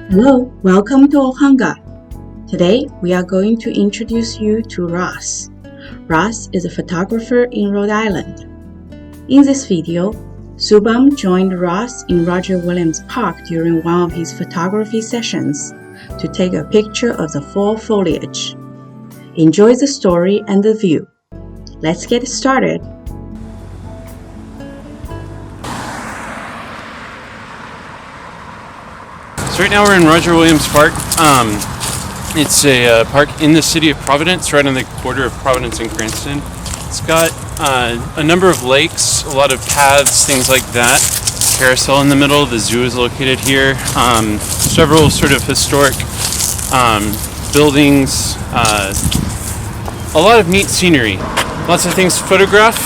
Hello, welcome to Ohanga. Today we are going to introduce you to Ross. Ross is a photographer in Rhode Island. In this video, Subham joined Ross in Roger Williams Park during one of his photography sessions to take a picture of the fall foliage. Enjoy the story and the view. Let's get started. So right now we're in Roger Williams Park. It's a park in the city of Providence, right on the border of Providence and Cranston. It's got a number of lakes, a lot of paths, things like that. Carousel in the middle. The zoo is located here. Several sort of historic buildings. A lot of neat scenery. Lots of things to photograph.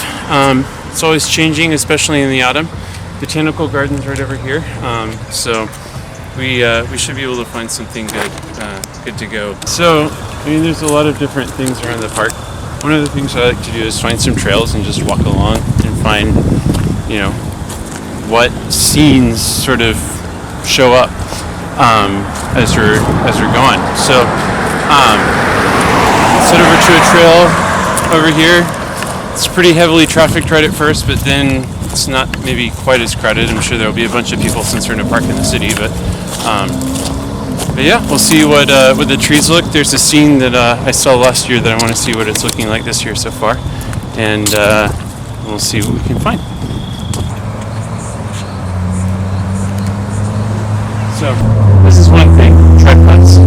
It's always changing, especially in the autumn. Botanical gardens right over here. So we should be able to find something good to go. So, I mean, there's a lot of different things around the park. One of the things I like to do is find some trails and just walk along and find, what scenes sort of show up as we're going. So, let's head over to a trail over here. It's pretty heavily trafficked right at first, but then it's not maybe quite as crowded. I'm sure there'll be a bunch of people since we're in a park in the city, but yeah, we'll see what the trees look. There's a scene that I saw last year that I want to see what it's looking like this year so far, and we'll see what we can find. So this is one thing, tripods.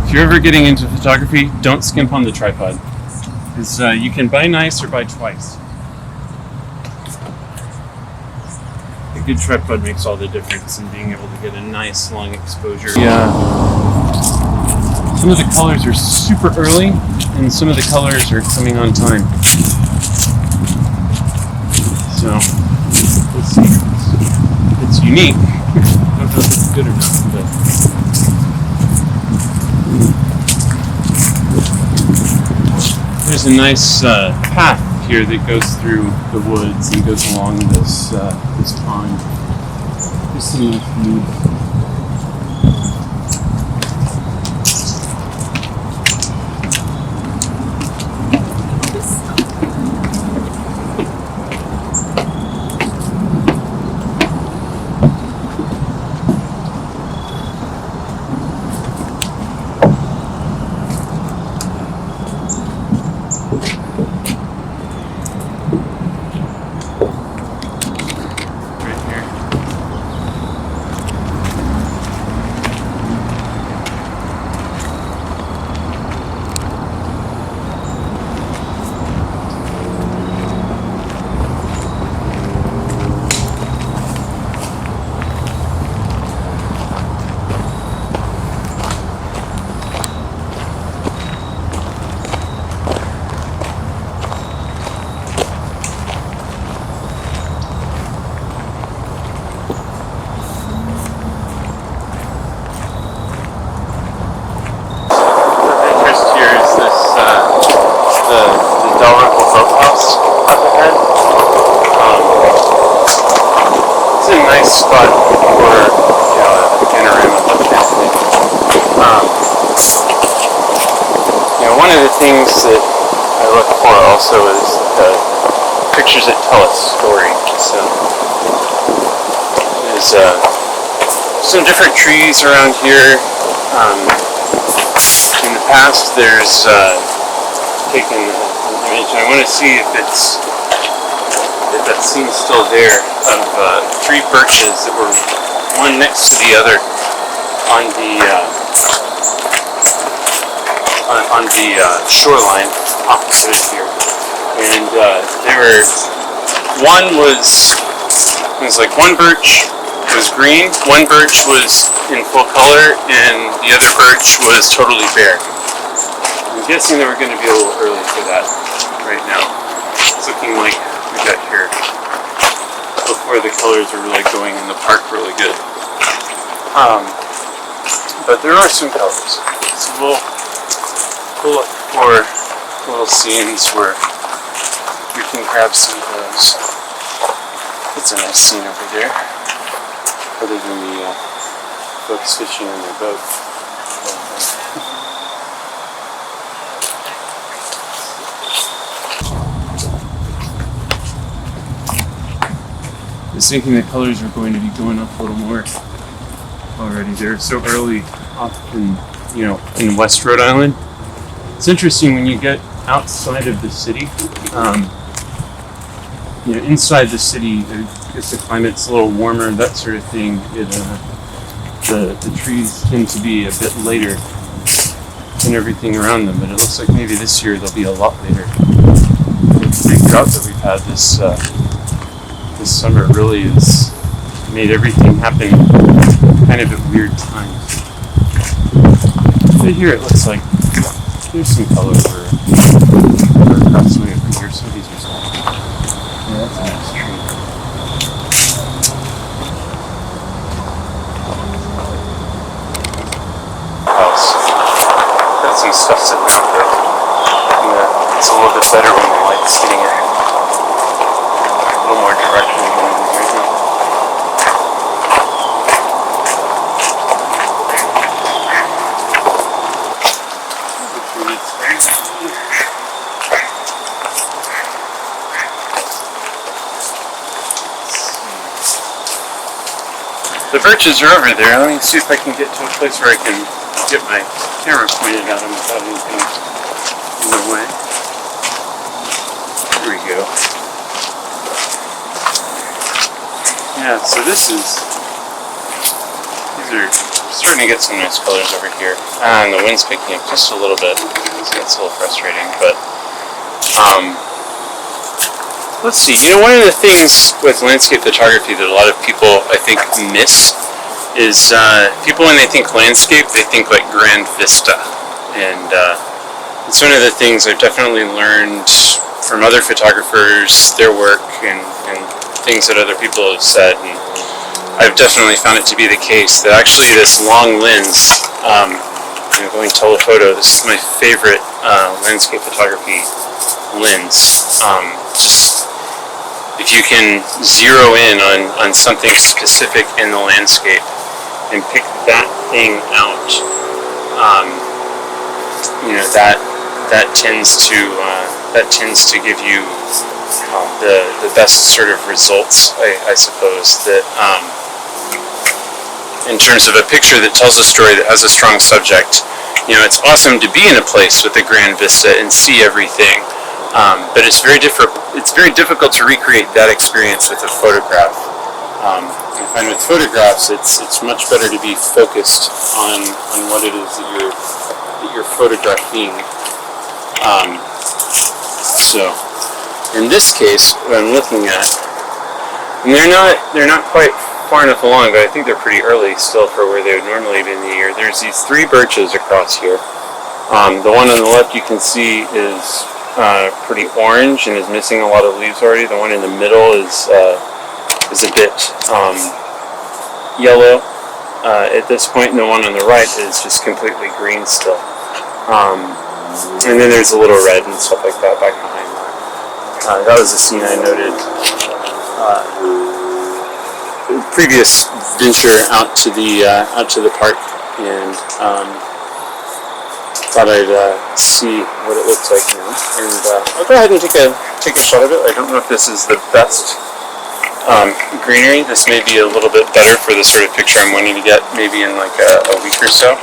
If you're ever getting into photography, don't skimp on the tripod, because you can buy nice or buy twice. A good tripod makes all the difference in being able to get a nice long exposure. Yeah. Some of the colors are super early, and some of the colors are coming on time. So, let's see. It's unique. I don't know if it's good or not, but there's a nice path here that goes through the woods and goes along this pond. There's some nice views. Spot for a panorama of the family. One of the things that I look for also is pictures that tell a story. So there's some different trees around here. In the past, there's taken an image. I want to see if that scene's still there, of three birches that were one next to the other on the shoreline opposite us here, and one was like one birch was green, one birch was in full color, and the other birch was totally bare. I'm guessing that we're going to be a little early for that right now. It's looking like we got here before the colors are really going in the park really good. But there are some colors. So we'll look for little scenes where we can grab some of those. It's a nice scene over there, other than the folks fishing in their boat. I was thinking the colors are going to be going up a little more already. They're so early off in, in West Rhode Island. It's interesting when you get outside of the city. Inside the city, I guess the climate's a little warmer, that sort of thing. The trees tend to be a bit later than everything around them, but it looks like maybe this year they'll be a lot later. The big drought that we've had this summer really has made everything happen kind of at weird times. But here it looks like there's some color over across the way from here. Some of these are small. Yeah, that's a nice tree. House. Got some stuff sitting out there. Yeah, it's a little bit better when the light's hitting it. A little more direction than it is right now. The birches are over there. Let me see if I can get to a place where I can get my camera pointed at them without anything in the way. Here we go. Yeah, so these are starting to get some nice colors over here. And the wind's picking up just a little bit, so that's a little frustrating, but let's see. One of the things with landscape photography that a lot of people, I think, miss is people, when they think landscape, they think like grand vista. And it's one of the things I've definitely learned from other photographers, their work, and things that other people have said. And I've definitely found it to be the case that actually this long lens, going telephoto, this is my favorite landscape photography lens. Just if you can zero in on something specific in the landscape and pick that thing out, that tends to give you the best sort of results, I suppose. That in terms of a picture that tells a story that has a strong subject, it's awesome to be in a place with a grand vista and see everything. But it's very difficult to recreate that experience with a photograph. I find with photographs, it's much better to be focused on what it is that you're photographing. So, in this case, what I'm looking at, and they're not quite far enough along, but I think they're pretty early still for where they would normally be in the year. There's these 3 birches across here. The one on the left you can see is pretty orange and is missing a lot of leaves already. The one in the middle is a bit yellow at this point, and the one on the right is just completely green still. And then there's a little red and stuff like that back behind that. That was a scene I noted previous venture out to the park, and thought I'd see what it looks like now. And I'll go ahead and take a shot of it. I don't know if this is the best greenery. This may be a little bit better for the sort of picture I'm wanting to get maybe in like a week or so.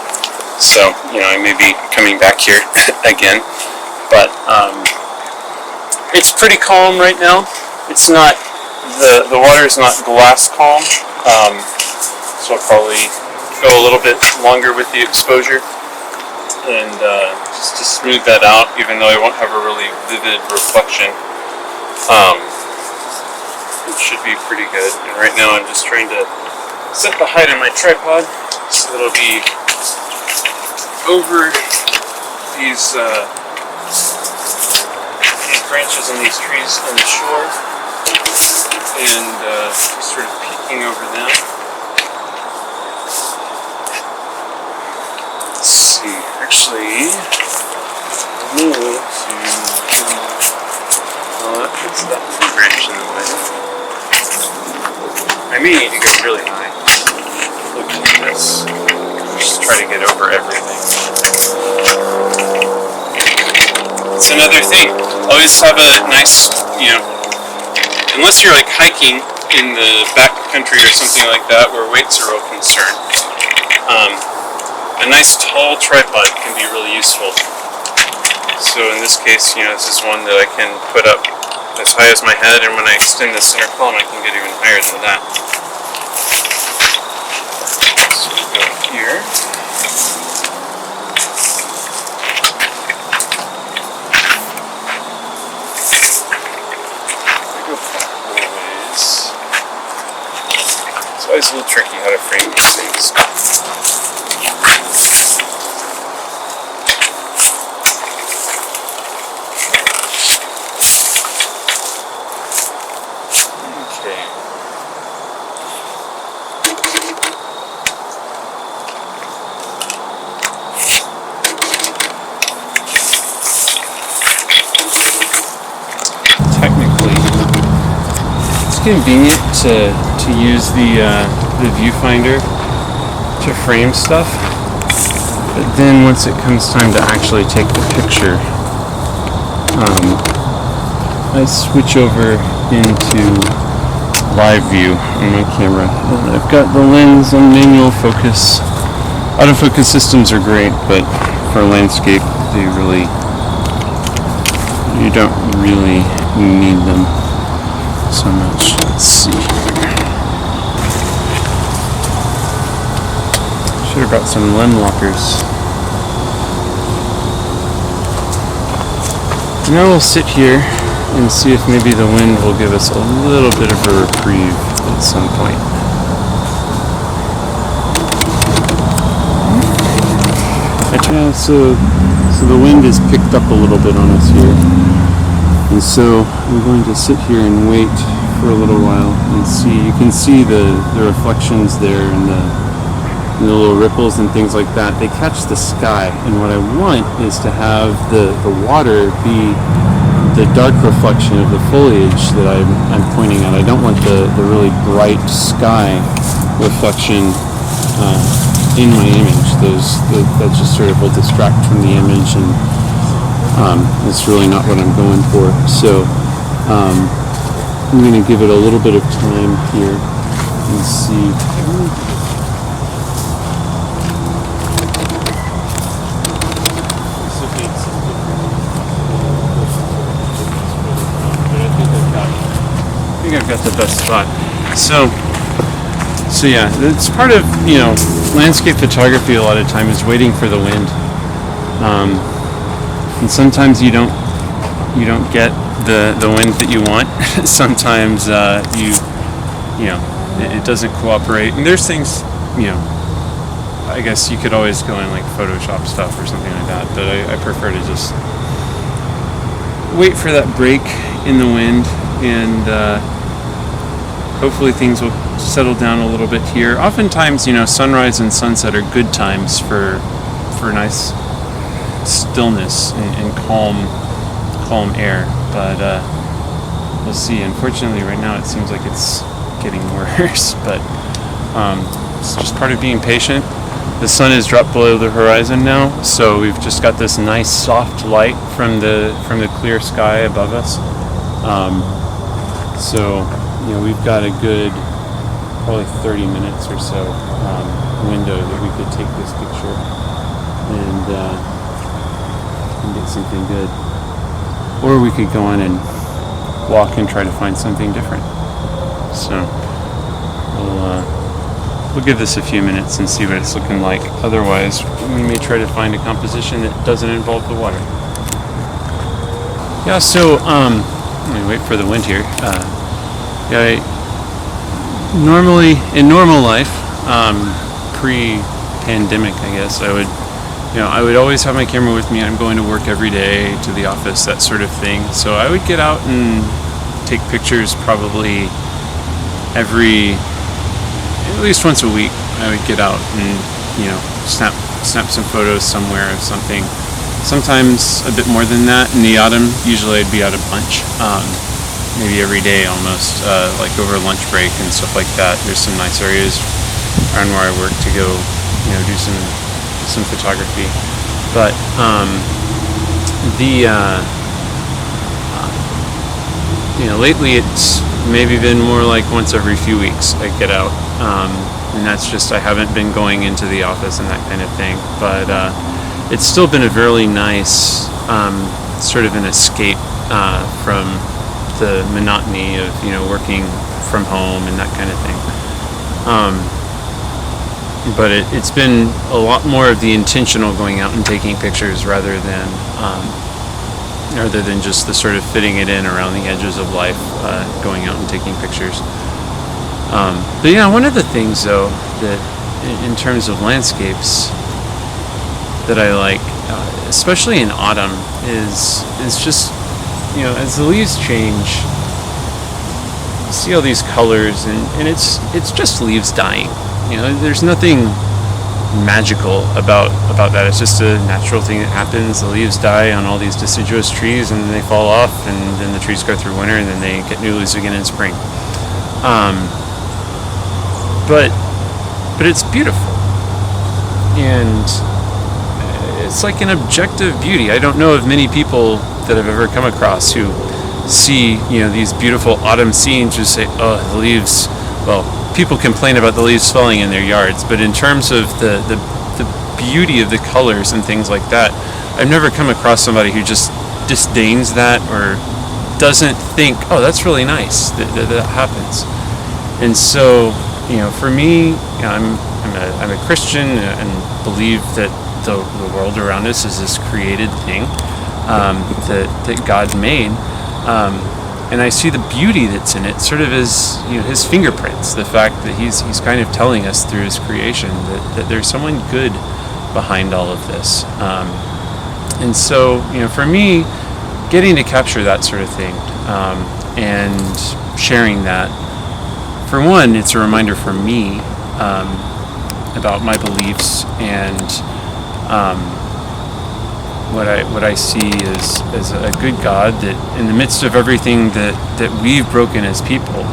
So, I may be coming back here again. But it's pretty calm right now. It's not, the water is not glass calm. So I'll probably go a little bit longer with the exposure. And just to smooth that out, even though I won't have a really vivid reflection, it should be pretty good. And right now I'm just trying to set the height of my tripod so that it'll be over these branches and these trees on the shore, and sort of peeking over them. Let's see, actually, I need to, that puts that one branch in the way. I may need to go really high. look at this. Just try to get over everything. It's another thing. Always have a nice, unless you're like hiking in the back country or something like that where weights are a concern, a nice tall tripod can be really useful. So in this case, this is one that I can put up as high as my head, and when I extend the center column, I can get even higher than that. So we go here. We go back a little ways. It's always a little tricky how to frame these things. Convenient to use the viewfinder to frame stuff, but then once it comes time to actually take the picture, I switch over into live view on my camera, and I've got the lens on manual focus. Autofocus systems are great, but for landscape you don't really need them so much. Let's see here. Should have brought some lens lockers. Now we'll sit here and see if maybe the wind will give us a little bit of a reprieve at some point. Yeah, so the wind has picked up a little bit on us here. And so we're going to sit here and wait for a little while and see. You can see the reflections there and the little ripples and things like that. They catch the sky, and what I want is to have the water be the dark reflection of the foliage that I'm pointing at. I don't want the really bright sky reflection in my image. That just sort of will distract from the image, and it's really not what I'm going for. So I'm going to give it a little bit of time here and see. I think I've got the best spot. So yeah, it's part of landscape photography. A lot of time is waiting for the wind. And sometimes you don't get the wind that you want. Sometimes it doesn't cooperate. And there's things, I guess you could always go in like Photoshop stuff or something like that, but I prefer to just wait for that break in the wind, and hopefully things will settle down a little bit here. Oftentimes, sunrise and sunset are good times for nice stillness and calm air, but we'll see. Unfortunately, right now it seems like it's getting worse, but it's just part of being patient. The sun has dropped below the horizon now, so we've just got this nice soft light from the clear sky above us. So we've got a good probably 30 minutes or so window that we could take this picture and get something good, or we could go on and walk and try to find something different. So we'll give this a few minutes and see what it's looking like. Otherwise, we may try to find a composition that doesn't involve the water. Yeah, so let me wait for the wind here. Normally, in normal life, pre-pandemic, I guess, I would always have my camera with me. I'm going to work every day, to the office, that sort of thing. So I would get out and take pictures probably at least once a week. I would get out and, snap some photos somewhere of something. Sometimes a bit more than that. In the autumn, usually I'd be out a bunch. Maybe every day almost, like over lunch break and stuff like that. There's some nice areas around where I work to go, do some photography. But lately it's maybe been more like once every few weeks I get out, and that's just I haven't been going into the office and that kind of thing. But it's still been a very nice sort of an escape from the monotony of working from home and that kind of thing. But it's been a lot more of the intentional going out and taking pictures rather than just the sort of fitting it in around the edges of life, going out and taking pictures. But yeah, one of the things though that in terms of landscapes that I like, especially in autumn, is just as the leaves change, you see all these colors, and it's just leaves dying. There's nothing magical about that. It's just a natural thing that happens. The leaves die on all these deciduous trees, and then they fall off, and then the trees go through winter, and then they get new leaves again in spring. But it's beautiful, and it's like an objective beauty. I don't know of many people that I've ever come across who see these beautiful autumn scenes just say, oh, the leaves. Well, people complain about the leaves falling in their yards, but in terms of the beauty of the colors and things like that, I've never come across somebody who just disdains that or doesn't think, oh, that's really nice that happens. And so for me, I'm a Christian and believe that the world around us is this created thing that God made. And I see the beauty that's in it sort of as his fingerprints, the fact that he's kind of telling us through his creation that there's someone good behind all of this. And so for me, getting to capture that sort of thing and sharing that, for one, it's a reminder for me about my beliefs and what I see as a good God that in the midst of everything that we've broken as people,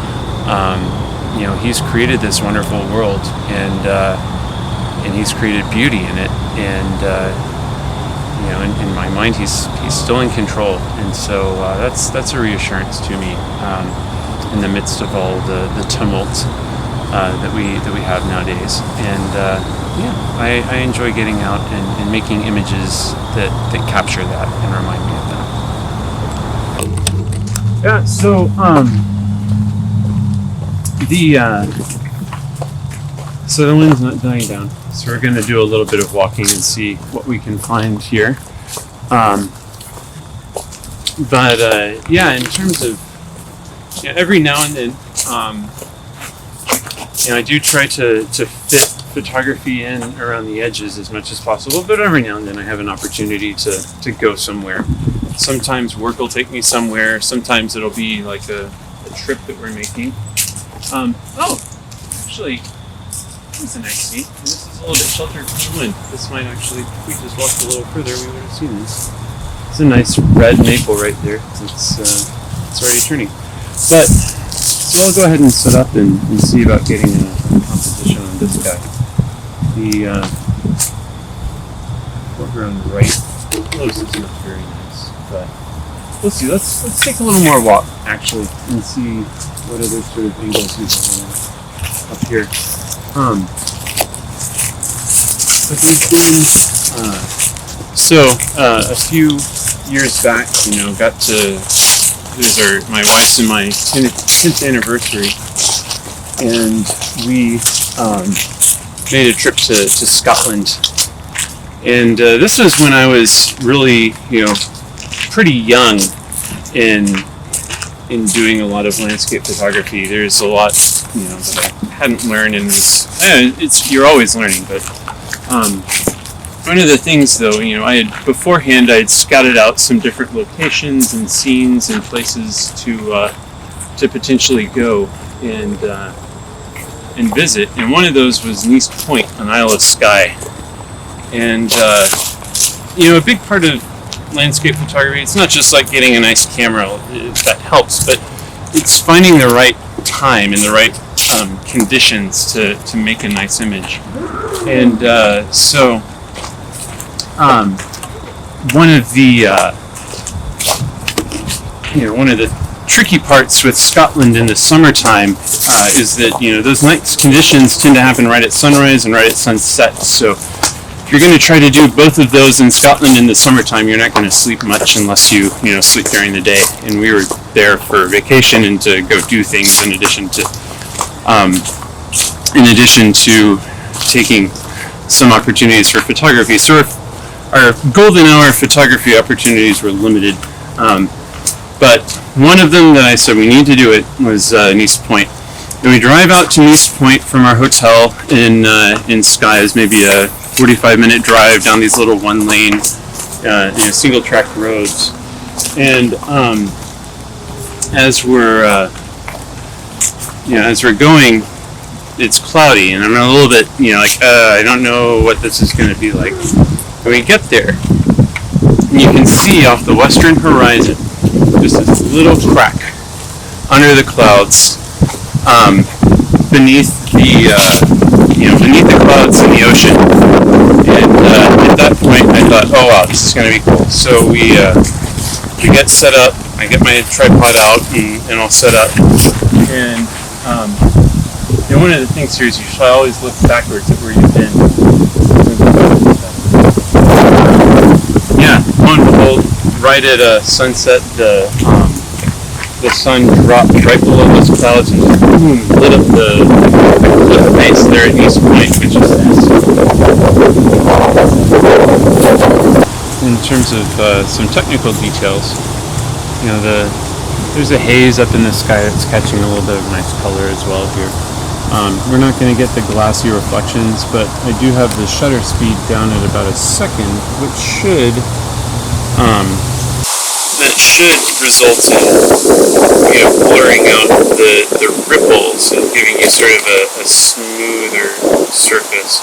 he's created this wonderful world, and he's created beauty in it, and in my mind he's still in control, and so that's a reassurance to me in the midst of all the tumult that we have nowadays. And I enjoy getting out and making images that capture that and remind me of that. Yeah, so the wind's not dying down, so we're going to do a little bit of walking and see what we can find here. But in terms of every now and then, I do try to fit photography in around the edges as much as possible, but every now and then I have an opportunity to go somewhere. Sometimes work will take me somewhere, sometimes it'll be like a trip that we're making. Actually, this is a nice scene. This is a little bit sheltered from the wind. This might actually, if we just walked a little further, we would have seen this. It's a nice red maple right there. It's already turning. But, so I'll go ahead and set up and see about getting a composition on this guy. The foreground right close is not very nice, but we'll see. Let's take a little more walk actually and see what other sort of angles we have up here. But we've been a few years back, got to. These are my wife's and my 10th anniversary, and we made a trip to Scotland. And this was when I was really, pretty young in doing a lot of landscape photography. There's a lot, that I hadn't learned, and you're always learning. But one of the things, though, I had scouted out some different locations and scenes and places to potentially go and visit, and one of those was Nice Point on Isle of Skye. And a big part of landscape photography, it's not just like getting a nice camera that helps, but it's finding the right time and the right conditions to make a nice image. And so one of the tricky parts with Scotland in the summertime is that those nice conditions tend to happen right at sunrise and right at sunset. So if you're going to try to do both of those in Scotland in the summertime, you're not going to sleep much unless you sleep during the day. And we were there for vacation and to go do things in addition to taking some opportunities for photography. So our golden hour photography opportunities were limited. But one of them that I said we need to do it was Nice Point. And we drive out to Nice Point from our hotel in Skye. It's maybe a 45-minute drive down these little one-lane, single-track roads. And as we're going, it's cloudy, and I'm a little bit, I don't know what this is going to be like. When we get there, and you can see off the western horizon just this little crack under the clouds, beneath the clouds in the ocean. And at that point, I thought, oh wow, this is going to be cool. So we get set up. I get my tripod out and all set up. And one of the things here is you should always look backwards at where you've been. Yeah, lo and behold, right at sunset, the sun dropped right below those clouds and just boom, lit up the base there at East Point, which is in terms of some technical details. There's a haze up in the sky that's catching a little bit of nice color as well here. We're not going to get the glassy reflections, but I do have the shutter speed down at about a second, which should result in blurring out the ripples and giving you sort of a smoother surface.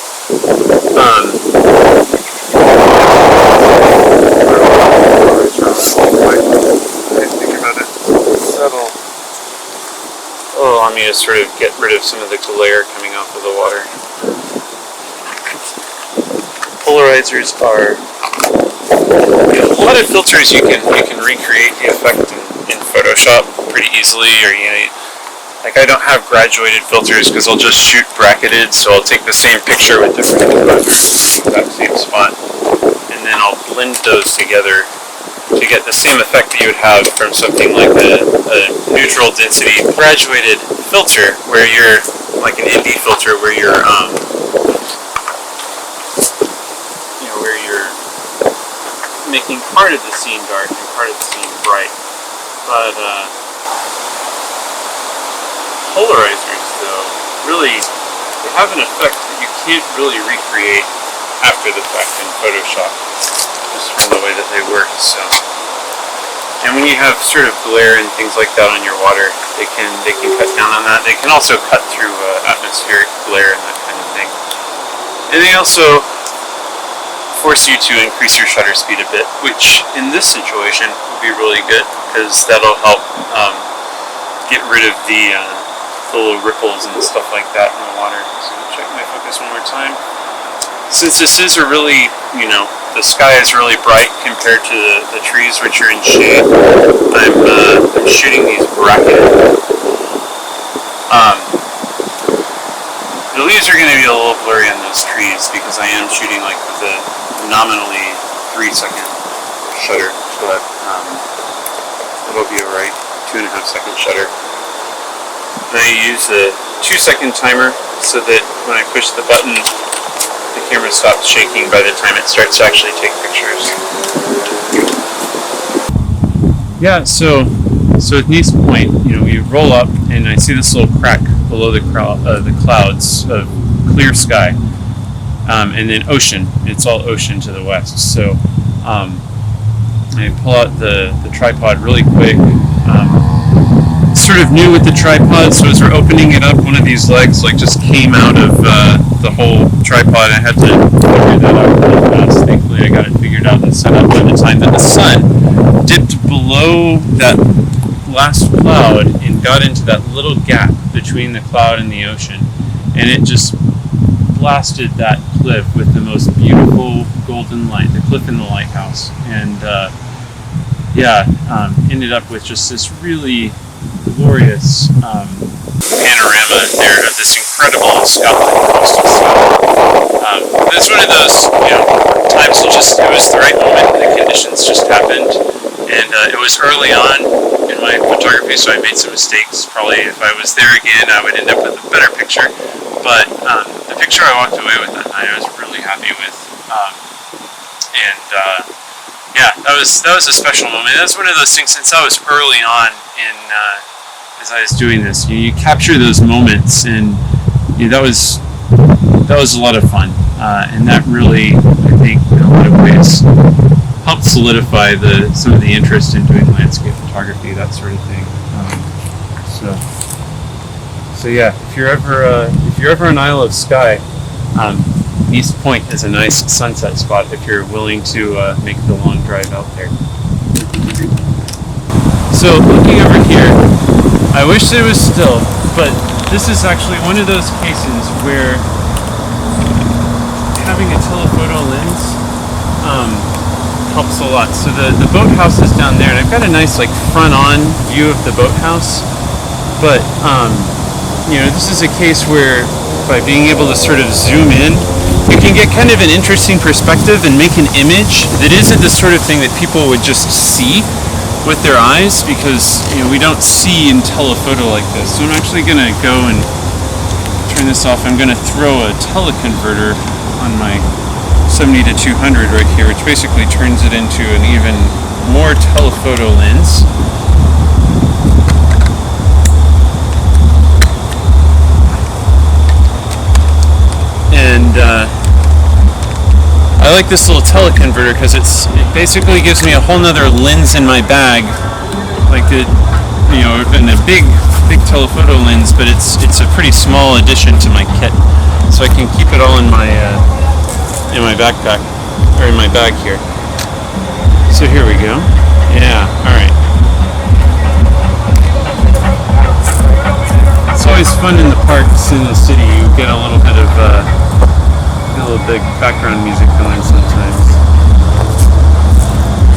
Allow me to sort of get rid of some of the glare coming off of the water. Polarizers are a lot of filters. You can recreate the effect in Photoshop pretty easily, or I don't have graduated filters because I'll just shoot bracketed, so I'll take the same picture with different exposures in the exact same spot, and then I'll blend those together to get the same effect that you would have from something like a neutral density graduated filter, where you're like an ND filter, where you're where you're making part of the scene dark and part of the scene bright. But polarizers, though, really they have an effect that you can't really recreate after the fact in Photoshop, just from the way that they work. So, and when you have sort of glare and things like that on your water, they can cut down on that. They can also cut through atmospheric glare and that kind of thing. And they also force you to increase your shutter speed a bit, which in this situation would be really good because that'll help get rid of the little ripples and stuff like that in the water. So check my focus one more time. Since this is a really, the sky is really bright compared to the trees, which are in shade, I'm shooting these bracketed. The leaves are going to be a little blurry on those trees because I am shooting like with a nominally 3-second shutter, but it'll be alright. 2.5-second shutter. And I use a 2-second timer so that when I push the button, the camera stops shaking by the time it starts to actually take pictures. Yeah, so at Nice Point, we roll up and I see this little crack below the clouds of clear sky, and then ocean. It's all ocean to the west. So I pull out the tripod really quick. Sort of new with the tripod, so as we're opening it up, one of these legs just came out of the whole tripod. I had to figure that out really fast. Thankfully, I got it figured out and set up by the time that the sun dipped below that last cloud and got into that little gap between the cloud and the ocean, and it just blasted that cliff with the most beautiful golden light, the cliff in the lighthouse, and ended up with just this really glorious panorama there of this incredible Scotland coastal scene. It's one of those, times it was the right moment, the conditions just happened, and it was early on in my photography, so I made some mistakes. Probably if I was there again, I would end up with a better picture, but the picture I walked away with that night I was really happy with, that was a special moment. That's one of those things, since I was early on in as I was doing this, you capture those moments, and that was a lot of fun, and that really, I think, in a lot of ways helped solidify some of the interest in doing landscape photography, that sort of thing. So yeah, if you're ever on Isle of Skye, East Point is a nice sunset spot if you're willing to make the long drive out there. So looking over here, I wish it was still, but this is actually one of those cases where having a telephoto lens helps a lot. So the boathouse is down there, and I've got a nice front-on view of the boathouse, but this is a case where by being able to sort of zoom in, you can get kind of an interesting perspective and make an image that isn't the sort of thing that people would just see with their eyes, because we don't see in telephoto like this. So I'm actually going to go and turn this off. I'm going to throw a teleconverter on my 70 to 200 right here, which basically turns it into an even more telephoto lens. And I like this little teleconverter because it basically gives me a whole nother lens in my bag, in a big telephoto lens, but it's a pretty small addition to my kit, so I can keep it all in my backpack, or in my bag here. So here we go. Yeah, all right. It's always fun in the parks in the city. You get a little bit of big background music going sometimes.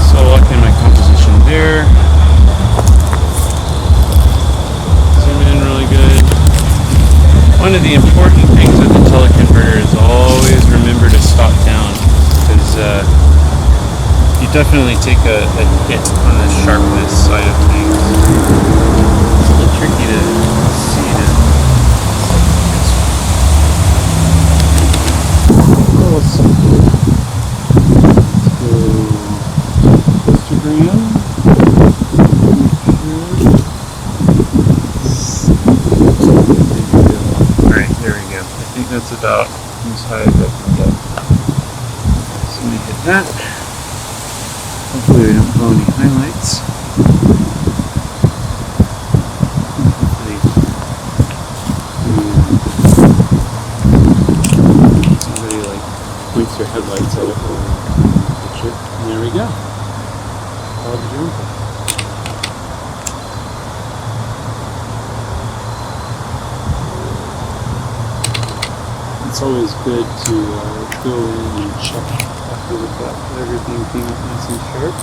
So I'll lock in my composition there. Zoom in really good. One of the important things with the teleconverter is always remember to stop down, because you definitely take a hit on the sharpness side of things. It's a little tricky to see now. Let's go Instagram. Alright, there we go. I think that's about as high as I can get. So let me hit that. Hopefully we don't blow any highlights. Points your headlights at it or picture. And there we go. Cloud jumper. It's always good to go in and check after the fact that everything came up nice and sharp.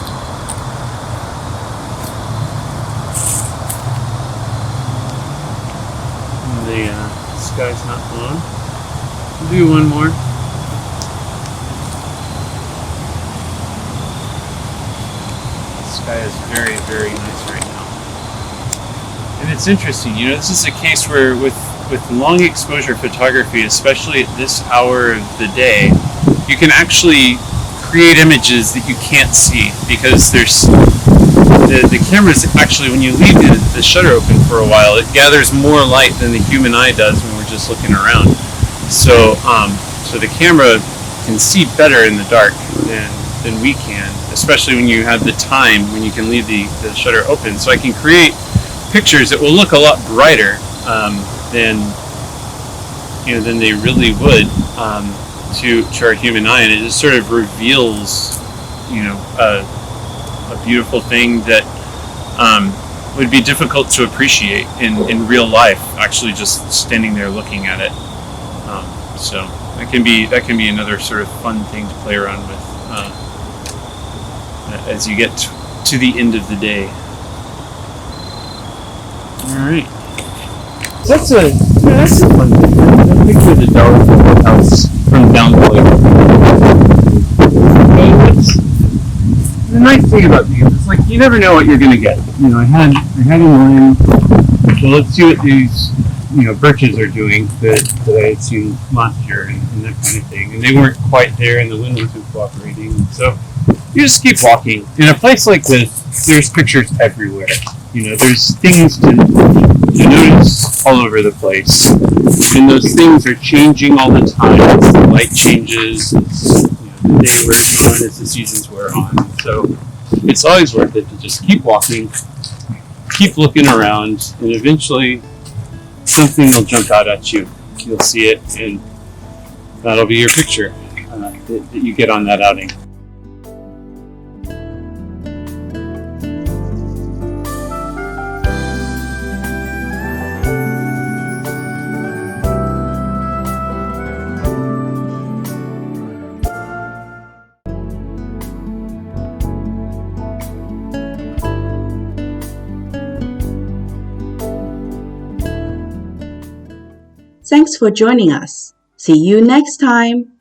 And the sky's not blown. We'll do one more. Sky is very, very nice right now. And it's interesting, this is a case where with long exposure photography, especially at this hour of the day, you can actually create images that you can't see, because there's the camera's actually, when you leave the shutter open for a while, it gathers more light than the human eye does when we're just looking around. So the camera can see better in the dark than we can, especially when you have the time when you can leave the shutter open. So I can create pictures that will look a lot brighter than they really would to our human eye, and it just sort of reveals a beautiful thing that would be difficult to appreciate in real life, actually just standing there looking at it. So that can be another sort of fun thing to play around with as you get to the end of the day. All right. That's a fun thing. I picture the Dallas house from down below. The nice thing about these is like you never know what you're gonna get. You know, I had in mind, well, let's see what these birches are doing that I had seen last year and that kind of thing. And they weren't quite there, and the wind wasn't cooperating. So you just keep walking. In a place like this, there's pictures everywhere. You know, there's things to notice all over the place, and those things are changing all the time as the light changes, as the day wears on, as the seasons wear on. So it's always worth it to just keep walking, keep looking around, and eventually something will jump out at you. You'll see it, and that'll be your picture that you get on that outing. Thanks for joining us. See you next time.